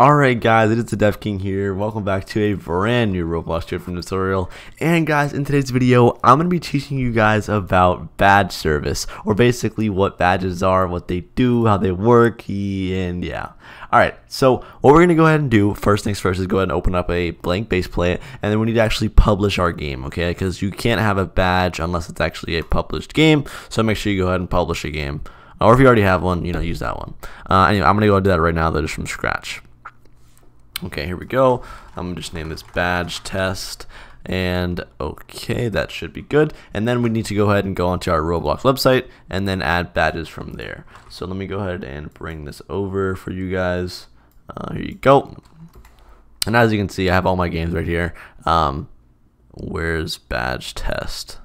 Alright guys, it is the TheDevKing here. Welcome back to a brand new Roblox tutorial. And guys, in today's video, I'm going to be teaching you guys about badge service, or basically what badges are, what they do, how they work, and yeah. Alright, so what we're going to go ahead and do, first things first, is go ahead and open up a blank base plate, and then we need to actually publish our game, okay? Because you can't have a badge unless it's actually a published game, so make sure you go ahead and publish a game. Or if you already have one, use that one. Anyway, I'm going to go do that right now, though, just from scratch. Okay, here we go. I'm gonna just name this badge test, and okay, that should be good. And then we need to go ahead and go onto our Roblox website and then add badges from there. So let me go ahead and bring this over for you guys. Here you go. And as you can see, I have all my games right here. Where's badge test?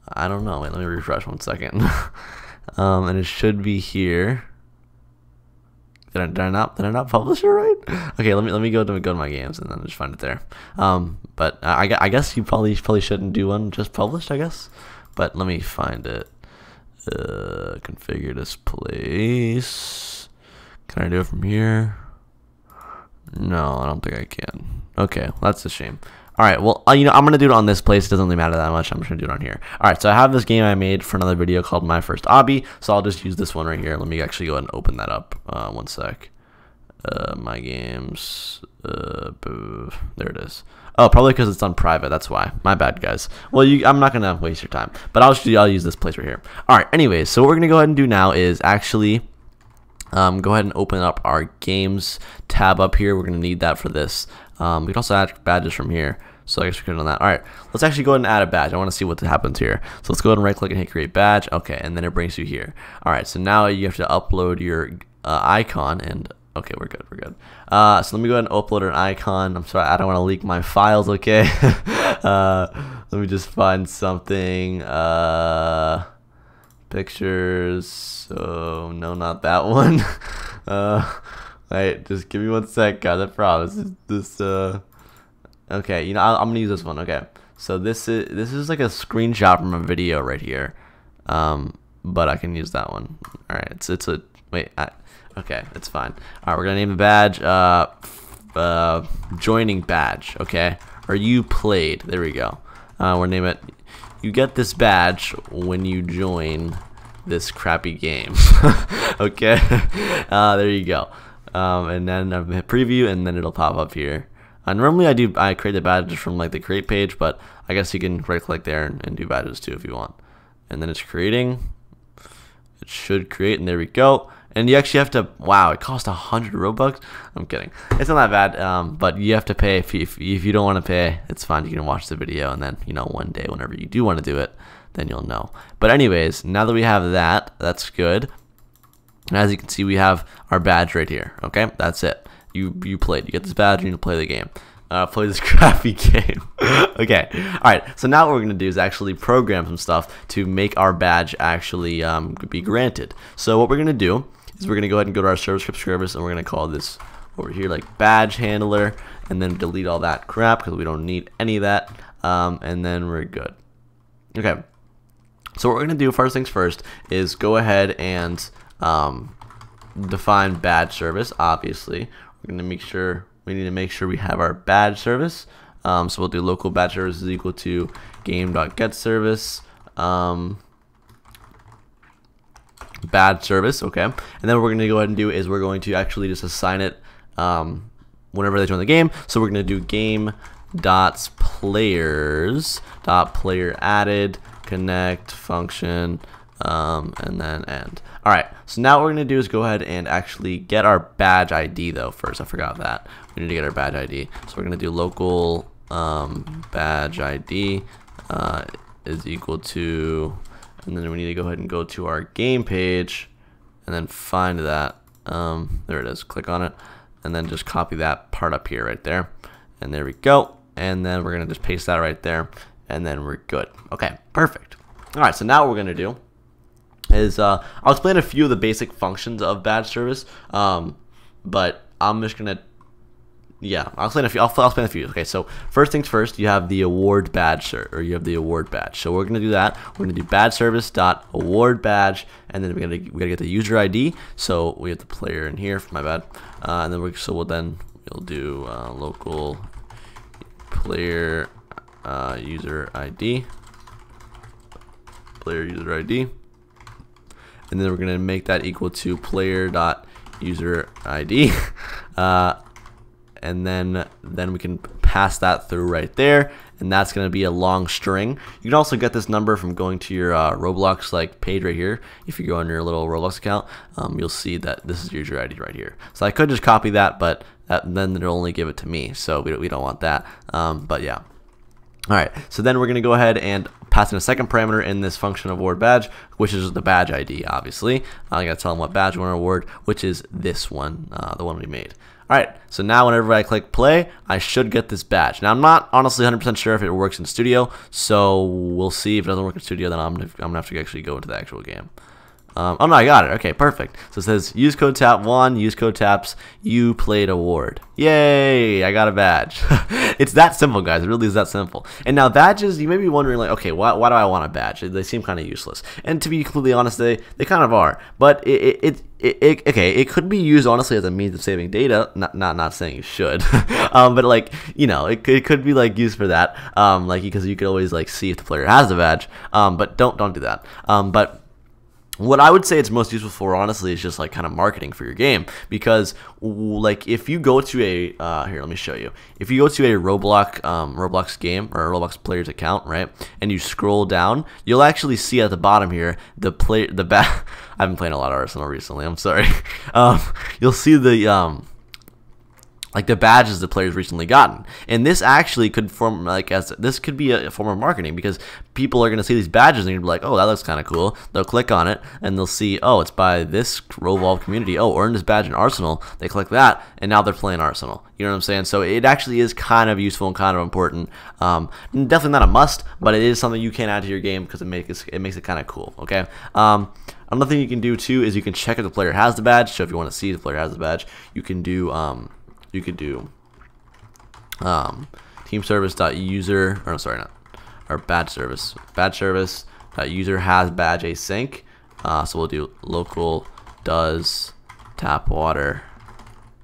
I don't know. Wait, let me refresh one second. And it should be here. Did I not publish it right? Okay, let me go to my games and then just find it there. But I guess you probably shouldn't do one just published, I guess. But let me find it. Configure this place. Can I do it from here? No, I don't think I can. Okay, well, that's a shame. Alright, well, I'm going to do it on this place. It doesn't really matter that much. I'm just going to do it on here. Alright, so I have this game I made for another video called My First Obby. So I'll just use this one right here. Let me actually go ahead and open that up. One sec. My games. There it is. Oh, probably because it's on private. That's why. My bad, guys. Well, I'm not going to waste your time. But I'll use this place right here. Alright, anyways, so what we're going to go ahead and do now is actually go ahead and open up our games tab up here. We're going to need that for this. We can also add badges from here. So I guess we could on that. Alright, let's actually go ahead and add a badge. I want to see what happens here. So let's go ahead and right click and hit create badge. Okay, and then it brings you here. Alright, so now you have to upload your icon, and okay, we're good. So let me go ahead and upload an icon. I'm sorry, I don't want to leak my files, okay? Let me just find something. Pictures. So no, not that one. Wait, just give me one sec, guys. I promise. Okay, I'm gonna use this one. Okay, so this is like a screenshot from a video right here, but I can use that one. All right, it's a wait. Okay, it's fine. All right, we're gonna name the badge joining badge. Okay, or you played. There we go. We'll name it. You get this badge when you join this crappy game. Okay, there you go. And then I hit preview, and then it'll pop up here. Normally I create the badges from like the create page, but I guess you can right click there and do badges too if you want. And then it's creating. It should create, and there we go. And you actually have to, wow, it costs 100 Robux. I'm kidding. It's not that bad, but you have to pay. If you don't want to pay, it's fine. You can watch the video, and then one day whenever you do want to do it, then you'll know. But anyways, now that we have that, that's good. And as you can see, we have our badge right here. Okay, that's it. You played. You get this badge and you play the game. Play this crappy game. Okay. All right. So now what we're gonna do is actually program some stuff to make our badge actually be granted. So what we're gonna do is we're gonna go ahead and go to our script service, and we're gonna call this over here like badge handler, and then delete all that crap because we don't need any of that. And then we're good. Okay. So what we're gonna do first things first is go ahead and define badge service. Obviously, we're gonna we need to make sure we have our badge service. So we'll do local badge service is equal to game.getService badge service. Okay, and then what we're gonna go ahead and do is we're going to actually just assign it whenever they join the game. So we're gonna do game.players.player added connect function. And then end. Alright, so now what we're going to do is go ahead and actually get our badge ID though first. I forgot that. We need to get our badge ID. So we're going to do local badge ID is equal to, and then we need to go ahead and go to our game page and then find that. There it is. Click on it and then just copy that part up here right there. And there we go. And then we're going to just paste that right there, and then we're good. Okay, perfect. Alright, so now what we're going to do is I'll explain a few of the basic functions of badge service, but I'm just gonna Yeah, I'll explain a few. I'll explain a few. Okay, so first things first, you have the award badge, or you have the award badge. So we're gonna do that. We're gonna do BadgeService.award badge, and then we gotta get the user ID. So we have the player in here. My bad. And then we'll do local player user ID. Player user ID, and then we're gonna make that equal to player.user ID. And then we can pass that through right there, and that's going to be a long string. You can also get this number from going to your Roblox page right here. If you go on your little Roblox account, you'll see that this is your user ID right here. So I could just copy that, but then it'll only give it to me, so we don't want that. But yeah. Alright, so then we're going to go ahead and pass in a second parameter in this function award badge, which is the badge ID, obviously. I got to tell them what badge we want to award, which is this one, the one we made. Alright, so now whenever I click play, I should get this badge. Now I'm not honestly 100% sure if it works in Studio, so we'll see. If it doesn't work in Studio, then I'm gonna have to actually go into the actual game. Oh no, I got it. Okay, perfect. So it says use code tap 1, use code taps, you played award. Yay, I got a badge. It's that simple, guys. It really is that simple. And now badges, you may be wondering like, okay, why do I want a badge? They seem kind of useless. And to be completely honest, they kind of are. But it could be used honestly as a means of saving data. Not saying you should, but like, you know, it could be like used for that. Like because you could always like see if the player has the badge. But don't do that. But what I would say it's most useful for, honestly, is just like kind of marketing for your game. Because like if you go to a here, let me show you. If you go to a Roblox game or a Roblox player's account, right, and you scroll down, you'll actually see at the bottom here I've been playing a lot of Arsenal recently. I'm sorry. You'll see the like the badges the players recently gotten, and this actually could form this could be a form of marketing, because people are going to see these badges and they're gonna be like, oh, that looks kind of cool. They'll click on it and they'll see, oh, it's by this Rovolve community. Oh, earn this badge in Arsenal. They click that and now they're playing Arsenal. You know what I'm saying? So it actually is kind of useful and kind of important. Definitely not a must, but it is something you can add to your game because it makes it kind of cool. Okay. Another thing you can do too is you can check if the player has the badge. So if you want to see if the player has the badge, you can do teamservice.user, or no, sorry, not, or BadgeService. BadgeService.user has badge async. So we'll do local does tapwater.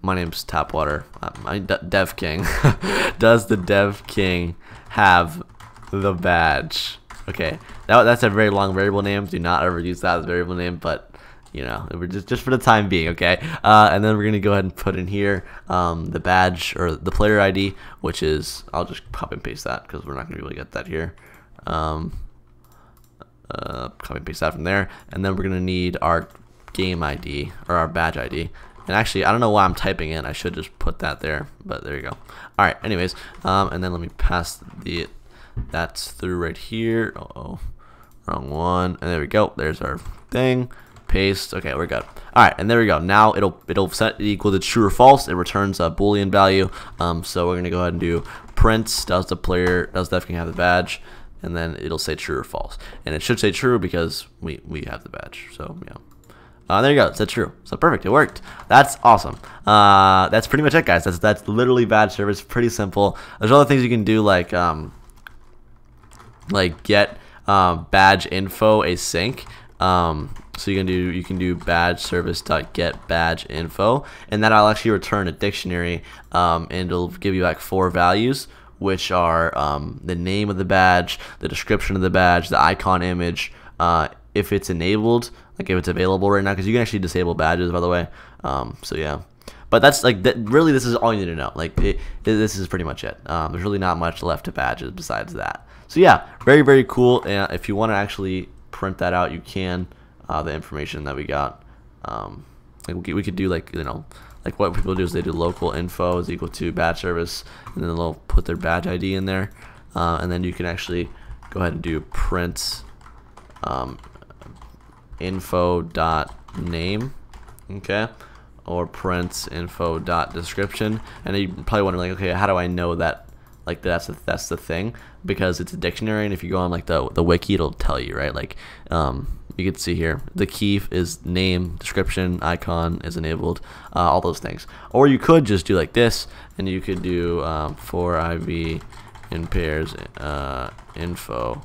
My name's Tapwater. My DevKing. Does the DevKing have the badge? Okay, that's a very long variable name. Do not ever use that as a variable name, but you know, we're just for the time being, okay? And then we're gonna go ahead and put in here the badge or the player ID, which is, I'll just copy and paste that because we're not gonna be able to get that here. Copy and paste that from there, and then we're gonna need our game ID or our badge ID. And actually, I don't know why I'm typing in. I should just put that there, but there you go. All right. Anyways, and then let me pass that's through right here. Uh-oh, wrong one. And there we go. There's our thing. Paste. Okay, we're good. All right, and there we go. Now it'll set it equal to true or false. It returns a Boolean value. So we're gonna go ahead and do print. Does DevKing have the badge? And then it'll say true or false. And it should say true because we have the badge. So yeah. There you go. It said true. So perfect. It worked. That's awesome. That's pretty much it, guys. That's literally BadgeService. Pretty simple. There's other things you can do like get badge info async. So you can do BadgeService.get badge info, and that'll actually return a dictionary, and it'll give you like 4 values, which are the name of the badge, the description of the badge, the icon image, if it's enabled, like if it's available right now, because you can actually disable badges, by the way. So yeah, but that's like really, this is all you need to know. Like this is pretty much it. There's really not much left to badges besides that. So yeah, very cool. And if you want to actually print that out, you can. The information that we got, like we could do like, you know, like what people do is they do local info is equal to badge service, and then they'll put their badge ID in there, and then you can actually go ahead and do print info dot name, okay, or print info dot description. And you probably wondering like, okay, how do I know that? Like that's the thing, because it's a dictionary, and if you go on like the wiki, it'll tell you, right? Like you can see here the key is name, description, icon is enabled, all those things. Or you could just do like this, and you could do for IV in pairs info,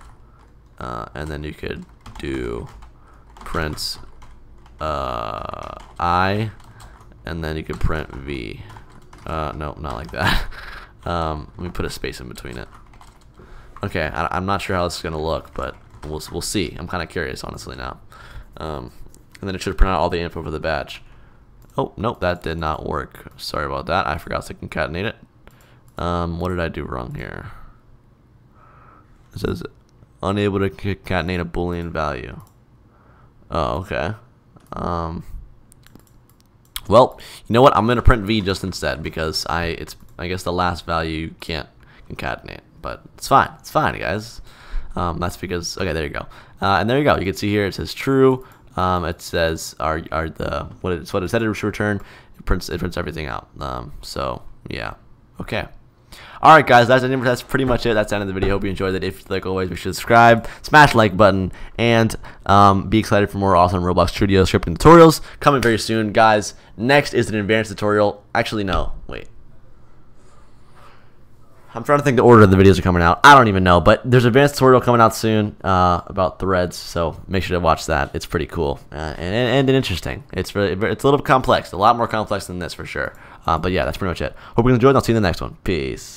and then you could do print I, and then you could print V. No, not like that. Let me put a space in between it. Okay, I'm not sure how this is gonna look, but we'll see. I'm kind of curious, honestly, now. And then it should print out all the info for the badge. Oh, nope, that did not work. Sorry about that. I forgot to concatenate it. What did I do wrong here? It says unable to concatenate a Boolean value. Oh, okay. Well, you know what? I'm gonna print V just instead because I guess the last value you can't concatenate, but it's fine. It's fine, guys. That's because okay, there you go. And there you go. You can see here it says true. It says what it said it should return. It prints everything out. So yeah. Okay. Alright guys, that's pretty much it. That's the end of the video. Hope you enjoyed it. If like always, make sure to subscribe, smash the like button, and be excited for more awesome Roblox Studio scripting tutorials coming very soon. Guys, next is an advanced tutorial. Actually, no. Wait. I'm trying to think the order the videos are coming out. I don't even know, but there's an advanced tutorial coming out soon about threads, so make sure to watch that. It's pretty cool and interesting. It's a little complex, a lot more complex than this for sure. But yeah, that's pretty much it. Hope you enjoyed, and I'll see you in the next one. Peace.